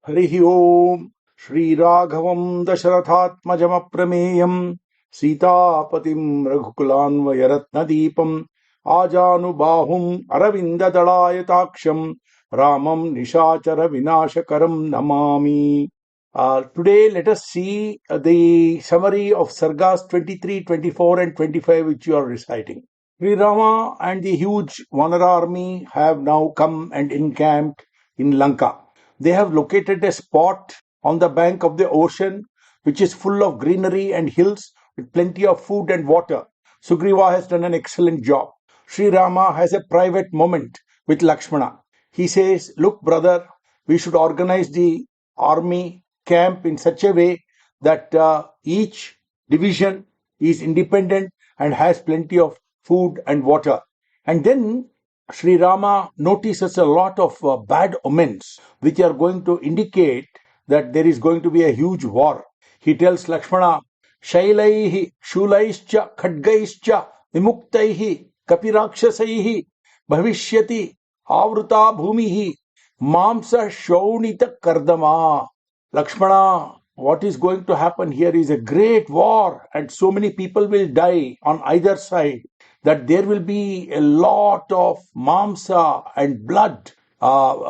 Hari Om श्रीराघवम् दशरथात्मजमप्रमेयम् सीतापतिम् रघुकुलान्वयरत्नदीपम् आजानुबाहुम् अरविन्ददलायताक्षम् Ramam निशाचरविनाशकरम् Namami. Today let us see the summary of Sargas 23, 24 and 25 which you are reciting. Sri Rama and the huge Vanara army have now come and encamped in Lanka. They have located a spot on the bank of the ocean which is full of greenery and hills with plenty of food and water. Sugriva has done an excellent job. Sri Rama has a private moment with Lakshmana. He says, "Look, brother, we should organize the army camp in such a way that each division is independent and has plenty of food and water." And then Sri Rama notices a lot of bad omens which are going to indicate that there is going to be a huge war. He tells Lakshmana, "Shailaihi, Shulaischa, Khadgaischa, Vimuktaihi, Kapirakshasaihi, Bhavishyati, Avruta Bhumihi, Mamsa Shaunita Kardama." Lakshmana, what is going to happen here is a great war, and so many people will die on either side that there will be a lot of mamsa and blood,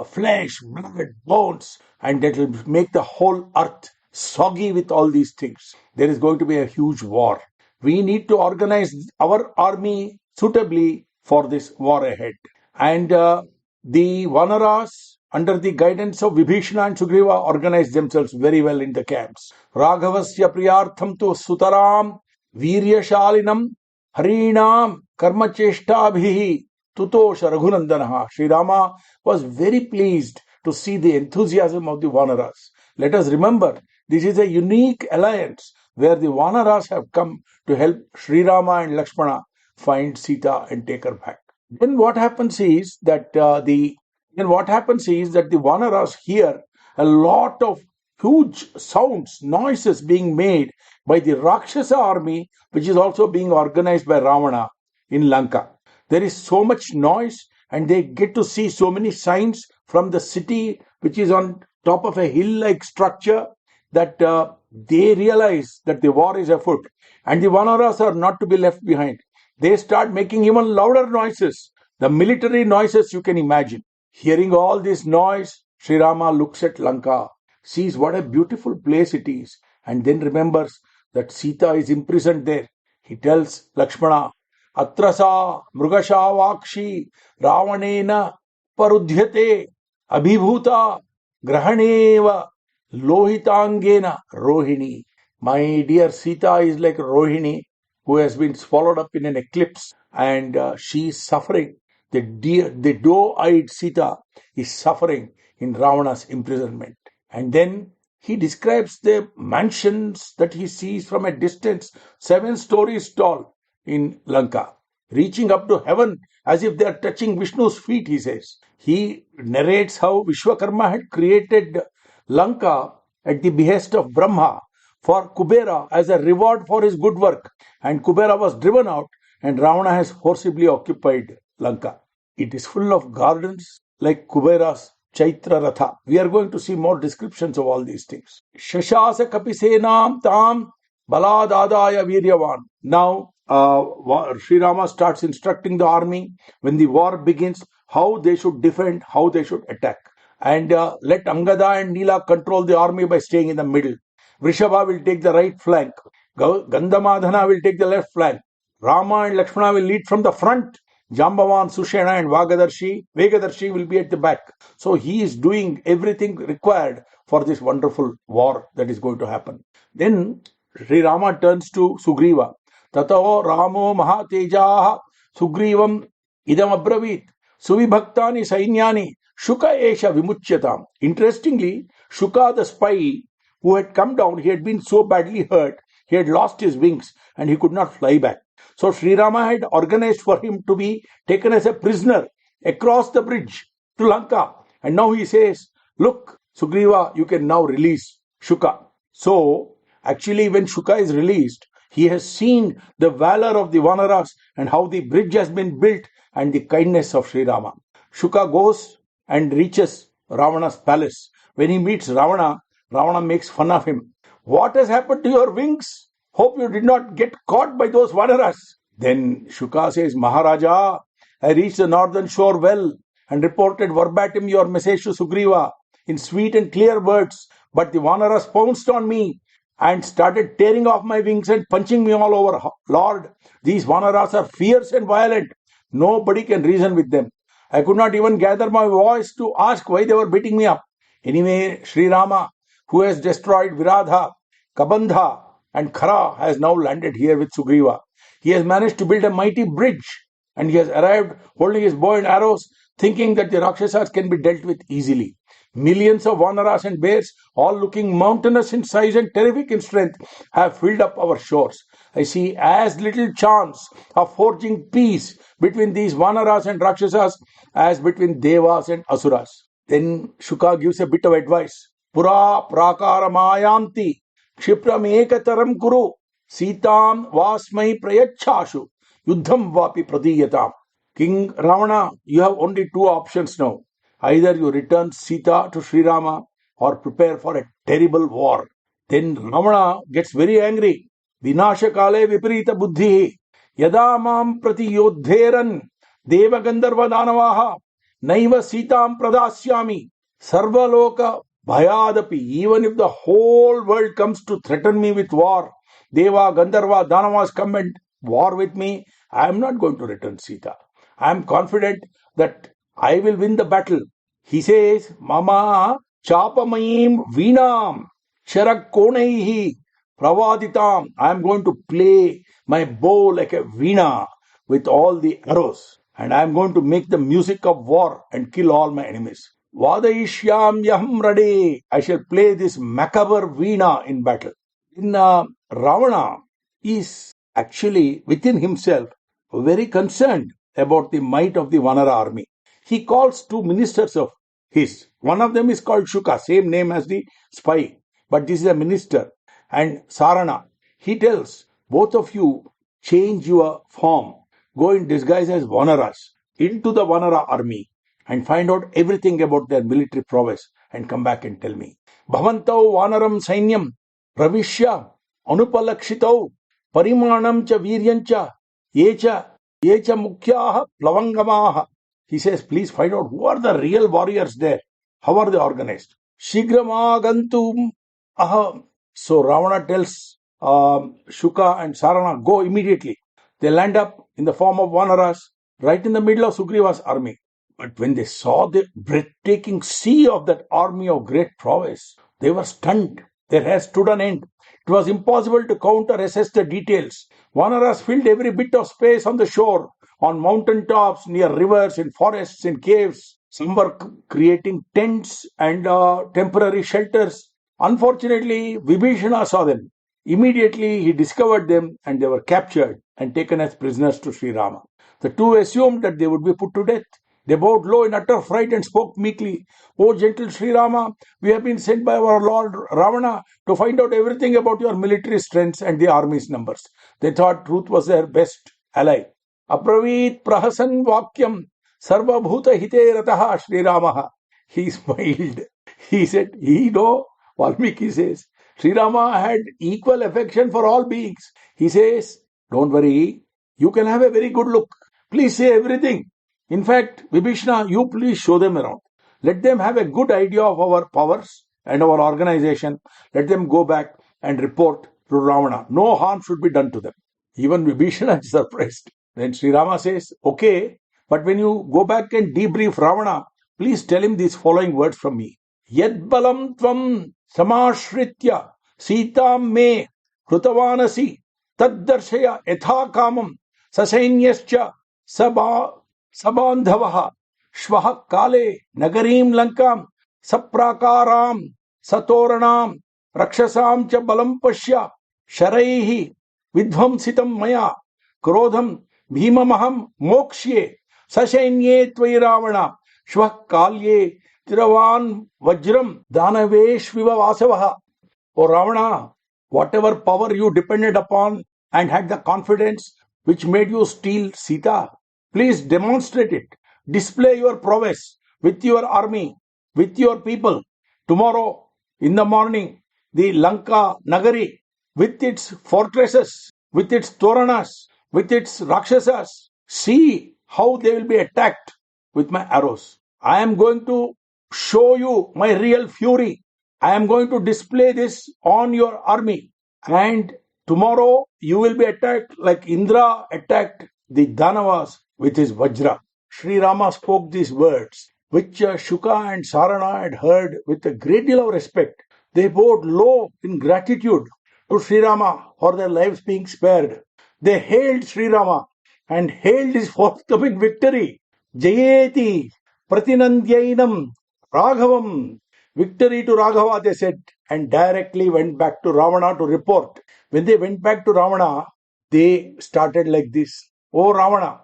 flesh, blood, bones, and that will make the whole earth soggy with all these things. There is going to be a huge war. We need to organize our army suitably for this war ahead. And the Vanaras, under the guidance of Vibhishana and Sugriva, organized themselves very well in the camps. Raghavasya priyartham tu sutaram viryashalinam harinam karmacheshtabhihi tutosha raghunandanaha. Sri Rama was very pleased to see the enthusiasm of the Vanaras. Let us remember, this is a unique alliance where the Vanaras have come to help Sri Rama and Lakshmana find Sita and take her back. Then what happens is that the Vanaras hear a lot of huge sounds, noises being made by the Rakshasa army, which is also being organized by Ravana in Lanka. There is so much noise, and they get to see so many signs from the city, which is on top of a hill-like structure, that they realize that the war is afoot. And the Vanaras are not to be left behind. They start making even louder noises, the military noises you can imagine. Hearing all this noise, Sri Rama looks at Lanka, sees what a beautiful place it is, and then remembers that Sita is imprisoned there. He tells Lakshmana, "Atrasa mrugashavakshi ravanena parudhyate abhibhuta grahaneva lohitangena rohini." My dear Sita is like Rohini, who has been swallowed up in an eclipse, and she is suffering. The doe-eyed Sita is suffering in Ravana's imprisonment. And then he describes the mansions that he sees from a distance, 7 stories tall in Lanka, reaching up to heaven as if they are touching Vishnu's feet, he says. He narrates how Vishwakarma had created Lanka at the behest of Brahma for Kubera as a reward for his good work. And Kubera was driven out, and Ravana has forcibly occupied Lanka. It is full of gardens like Kubera's Chaitra Ratha. We are going to see more descriptions of all these things. Shashasa Kapisenam Tam Baladadaya Viryavan. Now, Sri Rama starts instructing the army when the war begins, how they should defend, how they should attack. And let Angada and Nila control the army by staying in the middle. Vrishabha will take the right flank. Gandhamadhana will take the left flank. Rama and Lakshmana will lead from the front. Jambavan, Sushena and Vegadarshi will be at the back. So he is doing everything required for this wonderful war that is going to happen. Then Sri Rama turns to Sugriva. Tato Ramo Mahatejaha Sugrivam idam abravit suvibhaktani sainyani Shuka esha vimuchyatam. Interestingly, Shuka the spy who had come down, he had been so badly hurt, he had lost his wings and he could not fly back. So Sri Rama had organized for him to be taken as a prisoner across the bridge to Lanka. And now he says, "Look, Sugriva, you can now release Shuka." So actually when Shuka is released, he has seen the valor of the Vanaras and how the bridge has been built and the kindness of Sri Rama. Shuka goes and reaches Ravana's palace. When he meets Ravana, Ravana makes fun of him. What has happened to your wings? Hope you did not get caught by those Vanaras. Then Shuka says, Maharaja, I reached the northern shore well and reported verbatim your message to Sugriva in sweet and clear words. But the Vanaras pounced on me and started tearing off my wings and punching me all over. Lord, these Vanaras are fierce and violent. Nobody can reason with them. I could not even gather my voice to ask why they were beating me up. Anyway, Sri Rama, who has destroyed Viradha, Kabandha, and Khara, has now landed here with Sugriva. He has managed to build a mighty bridge, and he has arrived holding his bow and arrows, thinking that the Rakshasas can be dealt with easily. Millions of Vanaras and bears, all looking mountainous in size and terrific in strength, have filled up our shores. I see as little chance of forging peace between these Vanaras and Rakshasas as between Devas and Asuras. Then Shuka gives a bit of advice. Pura prakara mayanti kshipram ekataram kuru sitam vasmai prayachashu yuddham vapi pradiyatam. King Ravana, you have only two options now. Either you return Sita to Sri Rama or prepare for a terrible war. Then Ravana gets very angry. Vinasha kale viparita buddhi yada mam prati yodheran deva gandharva danavaha naiva sitam pradasyami sarvaloka bhayadapi. Even if the whole world comes to threaten me with war, Deva, Gandharva, Danavas come and war with me, I am not going to return Sita. I am confident that I will win the battle. He says, Mama chapamayim veenam sharakkonaihi pravaditam. I am going to play my bow like a veena with all the arrows. And I am going to make the music of war and kill all my enemies. Vadayishyam yaham rade. I shall play this macabre veena in battle. In Ravana is actually within himself very concerned about the might of the Vanara army. He calls two ministers of his. One of them is called Shuka, same name as the spy, but this is a minister. And Sarana, he tells, both of you change your form, go in disguise as Vanaras into the Vanara army and find out everything about their military prowess and come back and tell me. Bhavantau Vanaram Sainyam Pravishya Anupalakshitau Parimanam cha Viryancha Yecha Mukhyaha Plavangamaha. He says, please find out who are the real warriors there. How are they organized? Shigramagantum aha. So Ravana tells Shuka and Sarana, go immediately. They land up in the form of Vanaras right in the middle of Sugriva's army. But when they saw the breathtaking sea of that army of great prowess, they were stunned. Their hair stood on end. It was impossible to count or assess the details. Vanaras filled every bit of space on the shore, on mountain tops, near rivers, in forests, in caves. Some were creating tents and temporary shelters. Unfortunately, Vibhishana saw them. Immediately, he discovered them and they were captured and taken as prisoners to Sri Rama. The two assumed that they would be put to death. They bowed low in utter fright and spoke meekly. O gentle Sri Rama, we have been sent by our Lord Ravana to find out everything about your military strengths and the army's numbers. They thought truth was their best ally. Apravit prahasan vakyam sarva bhuta hite rataha Sri Ramaha. He smiled. He said, Valmiki says, Sri Rama had equal affection for all beings. He says, don't worry, you can have a very good look. Please say everything. In fact, Vibhishana, you please show them around. Let them have a good idea of our powers and our organization. Let them go back and report to Ravana. No harm should be done to them. Even Vibhishana is surprised. Then Sri Rama says, okay, but when you go back and debrief Ravana, please tell him these following words from me. Yad balam tvam samashritya sitam me krutavanasi tad darshaya etha kamam sasainyascha sabandhavaha shvaha kale nagarim lankam saprakaram satoranam rakshasam cha balam pashya sharaihi vidvamsitam maya krodham bhimamaham mokshye sasainyet tvairavana shvah kalye tiravan vajram danaveshviva vasavaha. O Ravana, whatever power you depended upon and had the confidence which made you steal Sita, please demonstrate it. Display your prowess with your army, with your people. tomorrow in the morning, the Lanka Nagari with its fortresses, with its Toranas, with its Rakshasas, see how they will be attacked with my arrows. I am going to show you my real fury. I am going to display this on your army. And tomorrow you will be attacked like Indra attacked the Danavas with his Vajra. Sri Rama spoke these words, which Shuka and Sarana had heard with a great deal of respect. They bowed low in gratitude to Sri Rama for their lives being spared. They hailed Sri Rama and hailed his forthcoming victory. Jayeti Pratinandyainam Raghavam. Victory to Raghava, they said, and directly went back to Ravana to report. When they went back to Ravana, they started like this. O Ravana,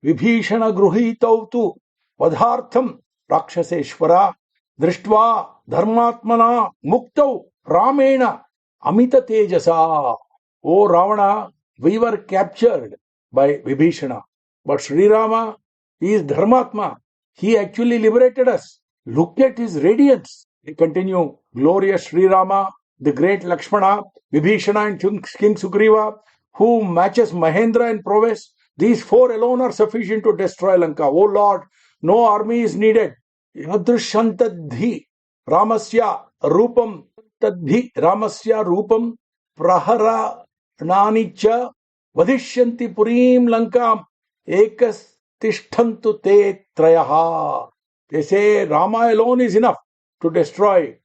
Vibhishana Gruhitau tu Vadhartham Rakshaseshwara Drishtva Dharmatmana Muktau Ramena Amita Tejasa. O Ravana, we were captured by Vibhishana. But Sri Rama, he is Dharmatma. He actually liberated us. Look at his radiance. They continue. Glorious Sri Rama, the great Lakshmana, Vibhishana and King Sugriva, who matches Mahendra in prowess. These four alone are sufficient to destroy Lanka. O Lord, no army is needed. Yadrishantadhi Ramasya Rupam Tadhi Ramasya Rupam Prahara Nanicha Vadishyanti Purim Lankam Ekas Tishthantu Te Trayaha. They say Rama alone is enough to destroy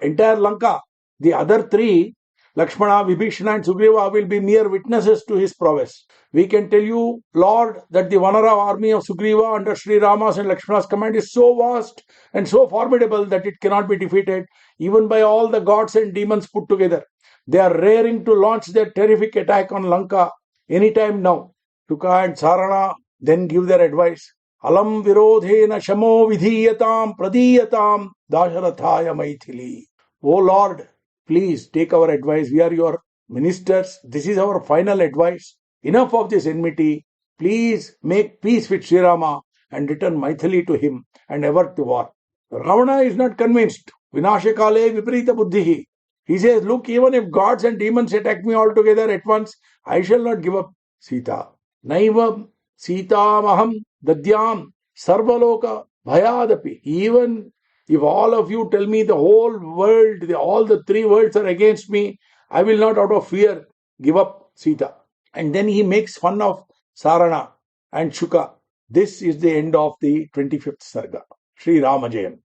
entire Lanka. The other three, Lakshmana, Vibhishana and Sugriva, will be mere witnesses to his prowess. We can tell you, Lord, that the Vanara army of Sugriva under Sri Rama's and Lakshmana's command is so vast and so formidable that it cannot be defeated even by all the gods and demons put together. They are raring to launch their terrific attack on Lanka anytime now. Shuka and Sarana then give their advice. Alam virodhena shamo vidhiyatam pradiyatam dasharathaya maithili. O Lord, please take our advice. We are your ministers. This is our final advice. Enough of this enmity. Please make peace with Sri Rama and return Maithili to him and avert the war. Ravana is not convinced. Vinashakale viparita buddhihi. He says, look, even if gods and demons attack me all together at once, I shall not give up Sita. Naivam Sita maham dadyam sarvaloka bhayadapi. Even if all of you tell me the whole world, all the three worlds are against me, I will not out of fear give up Sita. And then he makes fun of Sarana and Shuka. This is the end of the 25th Sarga. Sri Rama Jayam.